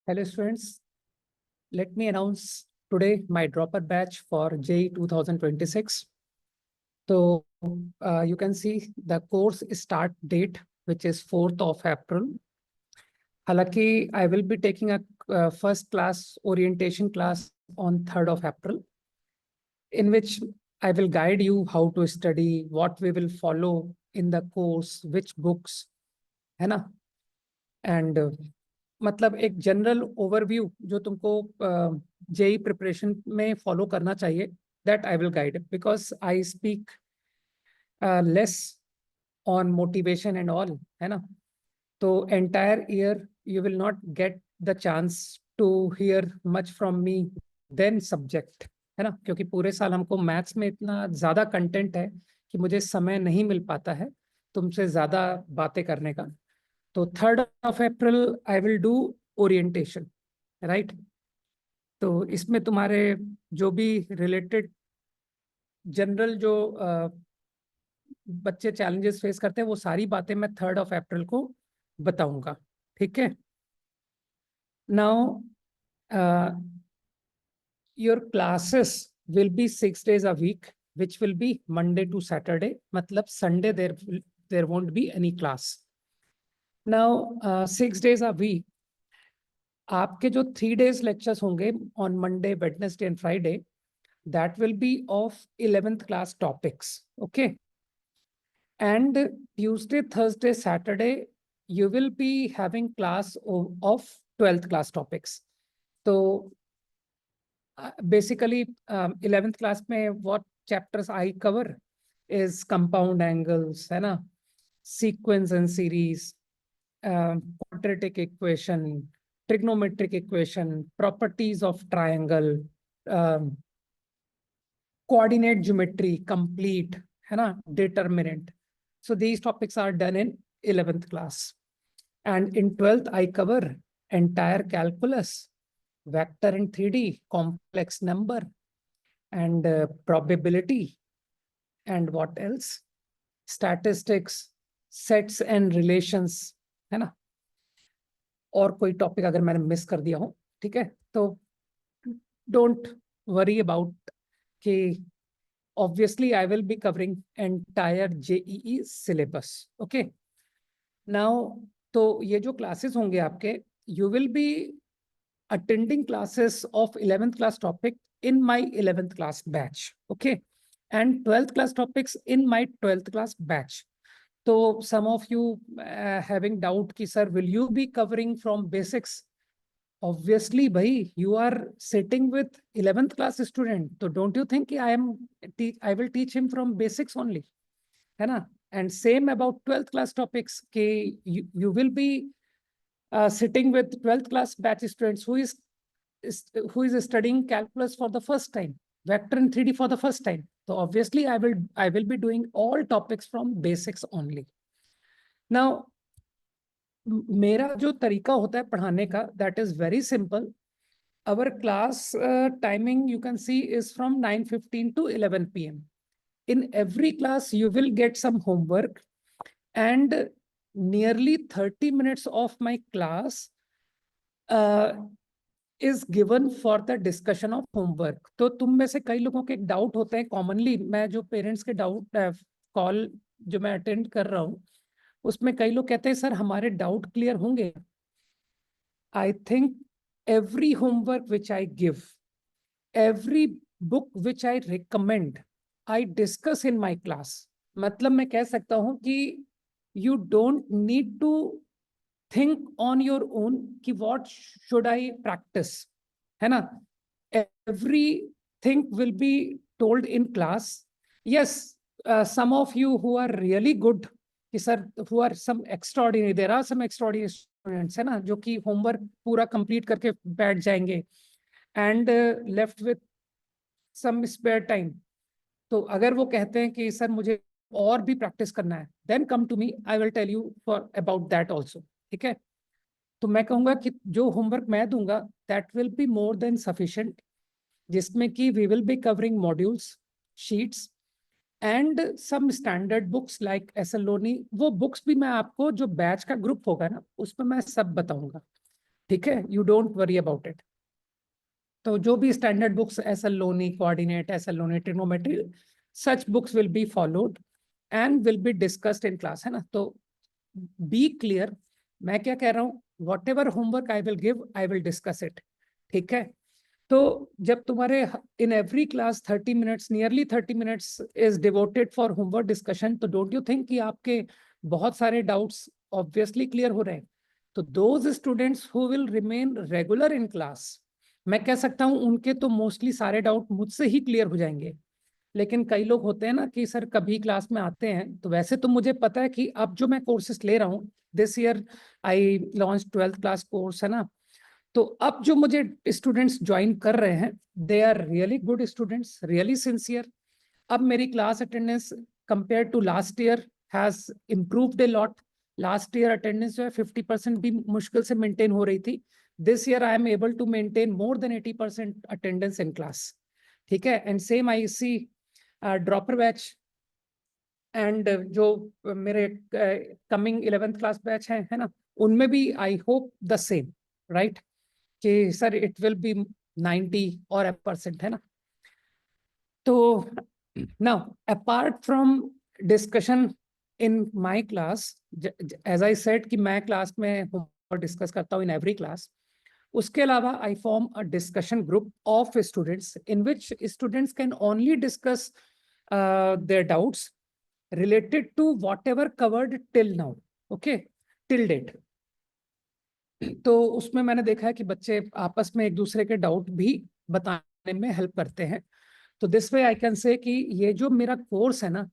Hello students, let me announce today my dropper batch for JEE 2026. So you can see the course start date, which is 4th of April. Halaki, I will be taking a first class orientation class on 3rd of April, in which I will guide you how to study, what we will follow in the course, which books, है ना? And मतलब एक general overview जो तुमको JEE preparation में follow करना चाहिए, that I will guide because I speak less on motivation and all, है ना? तो entire year you will not get the chance to hear much from me then subject, है ना? क्योंकि पूरे साल हमको मैथ्स में इतना ज्यादा कंटेंट है कि मुझे समय नहीं मिल पाता है तुमसे ज्यादा बातें करने का. तो 3rd of April I will do orientation, right? तो इसमें तुम्हारे जो भी रिलेटेड जनरल जो बच्चे चैलेंजेस फेस करते हैं वो सारी बातें मैं 3rd of April को बताऊंगा, ठीक है? Now your classes will be 6 days a week, which will be Monday to Saturday. मतलब Sunday there won't be any class. Now 6 days a week, आपके जो 3 days लेक्चर्स होंगे on Monday, Wednesday and Friday, that will B of 11th class topics, okay? And Tuesday, Thursday, Saturday you will be having class of 12th class topics. तो basically 11th class में what chapters I cover is compound angles, है ना? Sequence and series, quadratic equation, trigonometric equation, properties of triangle, coordinate geometry, complete, है ना? Determinant. So these topics are done in 11th class. And in 12th, I cover entire calculus, vector and 3D, complex number, and probability, and what else? Statistics, sets and relations, है ना? और कोई topic अगर मैंने miss कर दिया हो, ठीक है? तो डोंट वरी अबाउट कि obviously I will be covering entire JEE syllabus, okay? Now तो ये जो क्लासेस होंगे आपके, you will be attending classes of 11th class topic in my 11th class batch, okay? And 12th class topics in my 12th class batch. So some of you having doubt ki sir will you be covering from basics? Obviously bhai, you are sitting with 11th class student, so don't you think I will teach him from basics only, hai na? And same about 12th class topics ki you will be sitting with 12th class batch students who is studying calculus for the first time, vector and 3D for the first time. So obviously I will be doing all topics from basics only. Now मेरा जो तरीका होता है पढ़ाने का, that is very simple. Our class timing you can see is from 9:15 to 11 PM. In every class you will get some homework, and nearly 30 minutes of my class is given for the discussion of homework. तो तुम में से कई लोगों के doubt होते हैं commonly, मैं जो पेरेंट्स के डाउट कॉल जो मैं अटेंड कर रहा हूँ उसमें कई लोग कहते हैं सर हमारे डाउट क्लियर होंगे. I think every homework which I give, every book which I recommend, I discuss in my class. मतलब मैं कह सकता हूँ कि you don't need to think on your own कि what should I practice, है ना? Everything will be told in class. Yes, some of you who are really good, कि sir who are some extraordinary, there are some extraordinary students, है ना, जो कि homework पूरा complete करके बैठ जाएंगे and left with some spare time. तो अगर वो कहते हैं कि सर मुझे और भी प्रैक्टिस करना है, then come to me, I will tell you for about that also, ठीक है? तो मैं कहूँगा कि जो होमवर्क मैं दूंगा that will be more than sufficient, जिसमें कि we will be covering modules, sheets and some standard books like SLONI. वो बुक्स भी मैं आपको जो बैच का ग्रुप होगा ना उसमें मैं सब बताऊंगा. ठीक है, you don't worry about it. तो जो भी standard books, S L Loney, coordinate, S L Loney, trigonometry, such books will be followed and will be discussed in class, है ना। तो बी क्लियर, मैं क्या कह रहा हूँ, what ever homework I will give, I will discuss it, ठीक है। तो जब तुम्हारे in every class 30 minutes, nearly 30 minutes is devoted for homework discussion, तो डोंट यू थिंक कि आपके बहुत सारे डाउट्स ऑब्वियसली क्लियर हो रहे हैं। तो those students who will remain regular in class, मैं कह सकता हूं उनके तो मोस्टली सारे डाउट मुझसे ही क्लियर हो जाएंगे। लेकिन कई लोग होते हैं ना कि सर कभी क्लास में आते हैं, तो वैसे तो मुझे पता है कि अब जो मैं कोर्सेस ले रहा हूँ, this year I launch 12th class course, है ना। तो अब जो मुझे स्टूडेंट्स ज्वाइन कर रहे हैं, they are really good students, really sincere. अब मेरी class attendance compare to last year has improved a lot. Last year attendance जो है 50% भी मुश्किल से मेंटेन हो रही थी। This year I am able to maintain more than 80% attendance in class, ठीक है। And same I see dropper batch and जो मेरे कमिंग 11th क्लास बैच है ना, उनमें भी I hope the same, right, कि सर इट विल बी 90 और %, है ना। तो now apart from discussion in my class, as I said कि मैं क्लास में डिस्कस करता हूँ इन एवरी क्लास, उसके अलावा I form a discussion group of students in which students can only discuss their doubts related to whatever covered till now, okay, till date. तो उसमें मैंने देखा है कि बच्चे आपस में एक दूसरे के डाउट भी बताने में हेल्प करते हैं। तो this way I can say कि ये जो मेरा कोर्स है ना,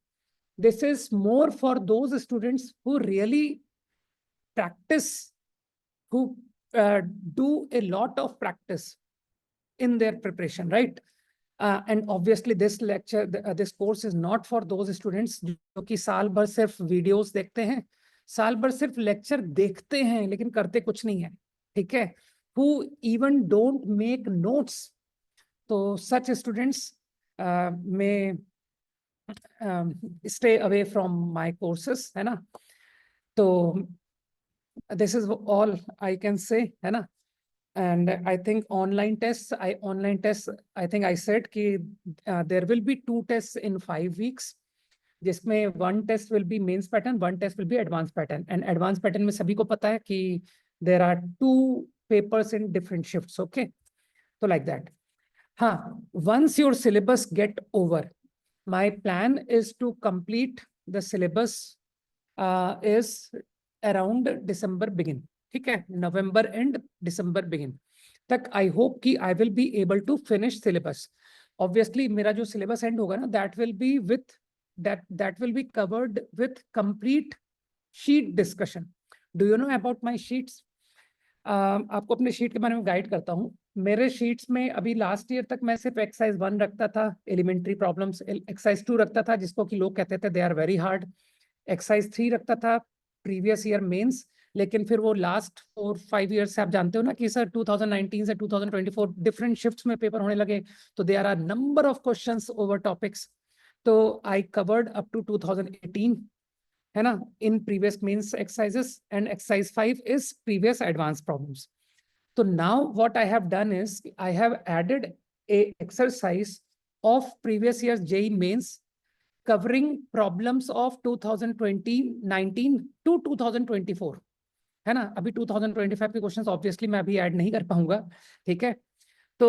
this is more for those students who really practice, who do a lot of practice in their preparation, right? And obviously this lecture, this course is not for those students जो कि साल भर सिर्फ videos देखते हैं, साल भर सिर्फ लेक्चर देखते हैं लेकिन करते कुछ नहीं है, ठीक है, who even don't make notes. तो such students may stay away from my courses, है ना। तो this is all I can say, है ना। And I think online tests, I think I said कि there will be 2 tests in 5 weeks, जिसमें 1 test will be mains pattern, 1 test will be advanced pattern. And advanced pattern में सभी को पता है कि there are 2 papers in different shifts, okay? So like that. हाँ, once your syllabus get over, my plan is to complete the syllabus is around December begin, ठीक है, November end, December begin तक आई होप कि I will be able to finish syllabus. Obviously मेरा जो syllabus end होगा ना, that will be with that will be covered with complete sheet discussion. Do you know about my sheets? आपको अपने sheet के बारे में गाइड करता हूँ। मेरे शीट्स में अभी लास्ट ईयर तक मैं सिर्फ एक्सरसाइज 1 रखता था, एलिमेंट्री प्रॉब्लम्स, एक्सरसाइज 2 रखता था जिसको कि लोग कहते थे they are very hard, exercise 3 रखता था प्रीवियस ईयर मेंस। लेकिन फिर वो लास्ट 4-5 ईयर से आप जानते हो ना कि सर 2019 से 2024 डिफरेंट शिफ्ट्स में पेपर होने लगे, तो there are number of questions over topics. तो आई कवर्ड अप टू 2018, है ना, in previous mains exercises, and exercise 5 is previous advance problems. तो now what I have done is I have added a exercise of previous year JEE mains covering problems of 2019 to 2024, है ना। अभी 2025 के questions obviously मैं अभी add नहीं कर पाऊंगा, ठीक है। तो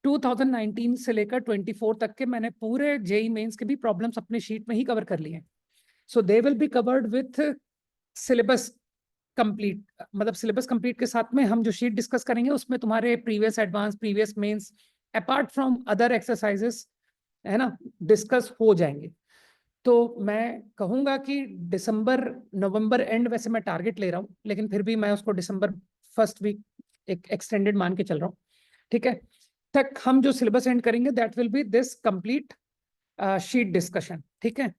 2019 से लेकर 24 तक के मैंने पूरे जेईई मेंस के भी प्रॉब्लम्स अपने शीट में ही कवर कर लिए हैं। So they will be covered with syllabus complete, मतलब सिलेबस कंप्लीट के साथ में हम जो शीट डिस्कस करेंगे उसमें तुम्हारे previous advance, previous mains, apart from other exercises, है ना, डिस्कस हो जाएंगे। तो मैं कहूंगा कि दिसंबर नवंबर एंड वैसे मैं टारगेट ले रहा हूँ, लेकिन फिर भी मैं उसको दिसंबर फर्स्ट वीक एक एक्सटेंडेड मान के चल रहा हूँ, ठीक है, तक हम जो सिलेबस एंड करेंगे that will be this complete sheet discussion, ठीक है।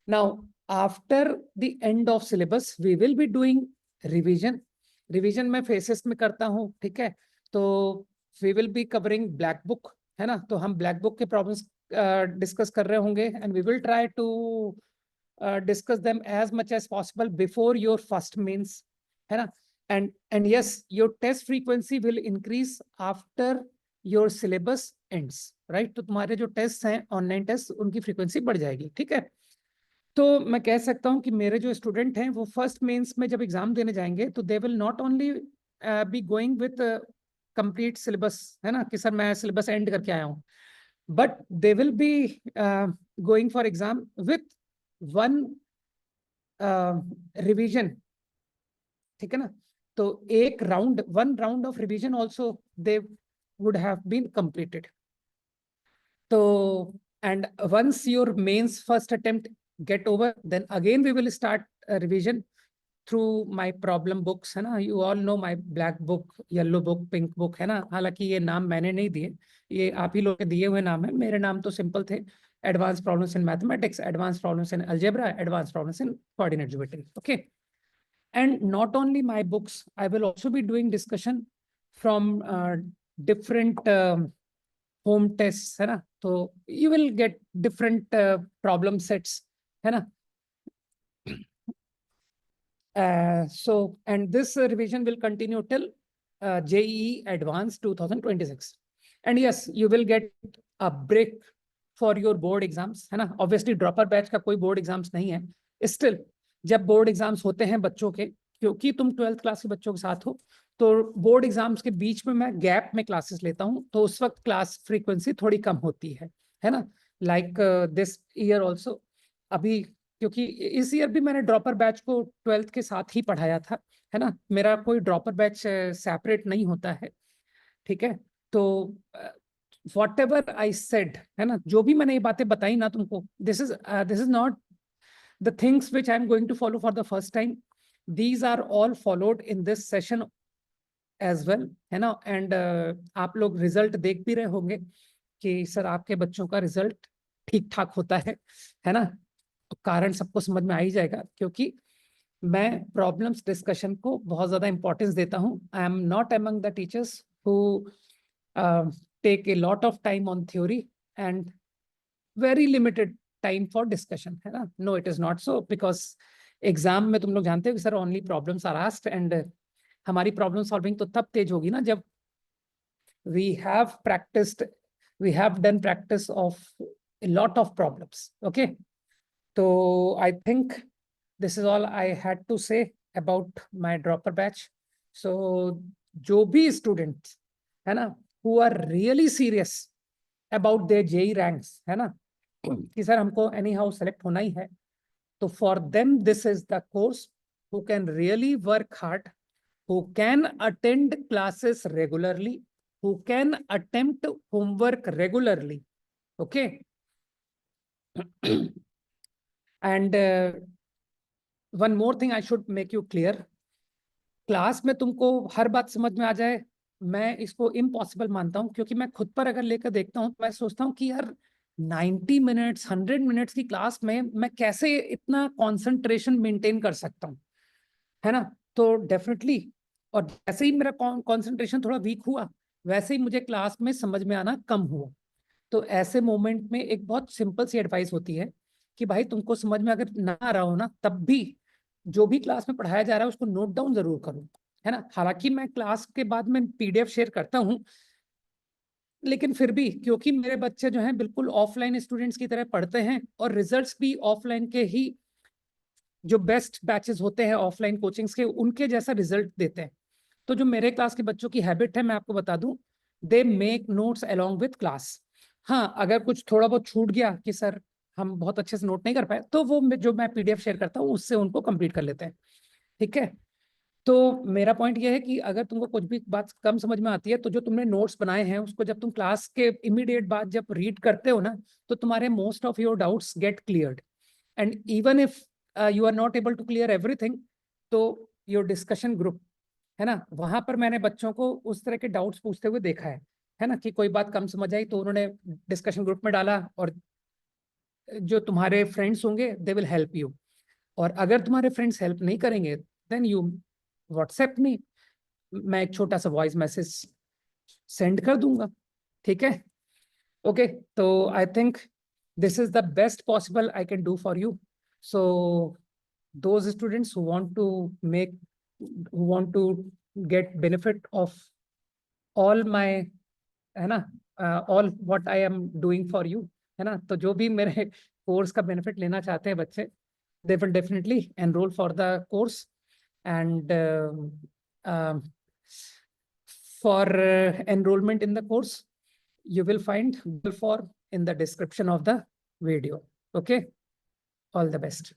Now after the end of syllabus we will be doing revision. Revision मैं फेसेस में करता हूँ, ठीक है। तो we will be covering black book, है ना। तो हम ब्लैक बुक के प्रॉब्लम्स डिस्कस कर रहे होंगे, and we will try to discuss them as much as possible before your first mains, है ना। and yes, your test frequency will increase after your syllabus ends, right? तो तुम्हारे जो test हैं ऑनलाइन टेस्ट, उनकी फ्रीक्वेंसी बढ़ जाएगी, ठीक है? तो मैं कह सकता हूं कि मेरे जो स्टूडेंट हैं वो फर्स्ट मेंस में जब एग्जाम देने जाएंगे तो they will not only be going with complete syllabus, है ना, कि सर मैं सिलेबस एंड करके आया हूँ, but they will be going for exam with one revision, ठीक है ना? तो एक round, one round of revision also they would have been completed. तो and once your mains first attempt get over, then again we will start a revision through my problem books, है ना? You all know my black book, yellow book, pink book, है ना? हालांकि ये नाम मैंने नहीं दिए, ये आप ही लोग के दिए हुए नाम है. मेरे नाम तो सिंपल थे: advance problems in mathematics, advance problems in algebra, advance problems in coordinate geometry. Okay, and not only my books, I will also be doing discussion from different home tests, है ना? तो you will get different problem sets, है ना? So, and this revision will continue till JEE Advanced 2026. And yes, you will get a break for your board exams, है ना? Obviously, dropper batch का कोई board exams नहीं है. Still, जब board exams होते हैं बच्चों के, क्योंकि तुम 12th क्लास के बच्चों के साथ हो, तो बोर्ड एग्जाम्स के बीच में मैं गैप में क्लासेस लेता हूं, तो उस वक्त क्लास फ्रीक्वेंसी थोड़ी कम होती है ना? लाइक दिस ईयर ऑल्सो, अभी क्योंकि इस ईयर भी मैंने ड्रॉपर बैच को 12th के साथ ही पढ़ाया था, है ना? मेरा कोई ड्रॉपर बैच सेपरेट नहीं होता है, ठीक है? तो वॉट एवर आई सेड, है ना, जो भी मैंने ये बातें बताई ना तुमको, this is not the things which I am going to follow for the first time. These are all followed in this session as well, है ना? एंड आप लोग रिजल्ट देख भी रहे होंगे कि सर आपके बच्चों का रिजल्ट ठीक ठाक होता है ना? तो कारण सबको समझ में आ ही जाएगा, क्योंकि मैं प्रॉब्लम्स डिस्कशन को बहुत ज्यादा इंपॉर्टेंस देता हूं. I am not among the teachers who take a lot of time on theory and very limited time for discussion, है ना? No, it is not so, because exam में तुम लोग जानते हो कि sir only problems are asked, and हमारी problem solving तो तब तेज होगी ना जब we have practiced, we have done practice of a lot of problems. Okay, so I think this is all I had to say about my dropper batch. So जो भी students, है ना, who are really serious about their JEE ranks, है ना, कि sir हमको anyhow select होना ही है, तो for them this is the course. Who can really work hard, who can attend classes regularly, who can attempt homework regularly. Okay. And one more thing I should make you clear. Class में तुमको हर बात समझ में आ जाए, मैं इसको impossible मानता हूं, क्योंकि मैं खुद पर अगर लेकर देखता हूं तो मैं सोचता हूं कि यार 90 मिनट्स 100 मिनट्स की क्लास में मैं कैसे इतना कंसंट्रेशन मेंटेन कर सकता हूं, है ना? तो डेफिनेटली, और जैसे ही मेरा कंसंट्रेशन थोड़ा वीक हुआ, वैसे ही मुझे क्लास में समझ में आना कम हुआ. तो ऐसे मोमेंट में एक बहुत सिंपल सी एडवाइस होती है कि भाई तुमको समझ में अगर ना आ रहा हो ना, तब भी जो भी क्लास में पढ़ाया जा रहा है उसको नोट डाउन जरूर करो, है ना? हालांकि मैं क्लास के बाद में PDF शेयर करता हूँ, लेकिन फिर भी क्योंकि मेरे बच्चे जो हैं बिल्कुल ऑफलाइन स्टूडेंट्स की तरह पढ़ते हैं, और रिजल्ट्स भी ऑफलाइन के ही, जो बेस्ट बैचेस होते हैं ऑफलाइन कोचिंग्स के, उनके जैसा रिजल्ट देते हैं. तो जो मेरे क्लास के बच्चों की हैबिट है, मैं आपको बता दूं, they make notes along with class. हाँ, अगर कुछ थोड़ा बहुत छूट गया कि सर हम बहुत अच्छे से नोट नहीं कर पाए, तो वो जो मैं PDF शेयर करता हूँ उससे उनको कंप्लीट कर लेते हैं, ठीक है? तो मेरा पॉइंट ये है कि अगर तुमको कुछ भी बात कम समझ में आती है, तो जो तुमने नोट्स बनाए हैं उसको जब तुम क्लास के इमीडिएट बाद जब रीड करते हो ना, तो तुम्हारे most of your doubts get cleared. And even if you are not able to clear everything, तो योर डिस्कशन ग्रुप, है ना, वहां पर मैंने बच्चों को उस तरह के डाउट्स पूछते हुए देखा है ना, कि कोई बात कम समझ आई तो उन्होंने डिस्कशन ग्रुप में डाला, और जो तुम्हारे फ्रेंड्स होंगे दे विल हेल्प यू. और अगर तुम्हारे फ्रेंड्स हेल्प नहीं करेंगे, देन यू व्हाट्सएप मी, मैं एक छोटा सा वॉइस मैसेज सेंड कर दूंगा, ठीक है? ओके, तो I think this is the best possible I can do for you. So those students who want to make who want to get benefit of all my, है ना, all what I am doing for you, है ना, तो जो भी मेरे course का benefit लेना चाहते हैं बच्चे, they will definitely enroll for the course. And for enrollment in the course, you will find Google form in the description of the video. Okay, all the best.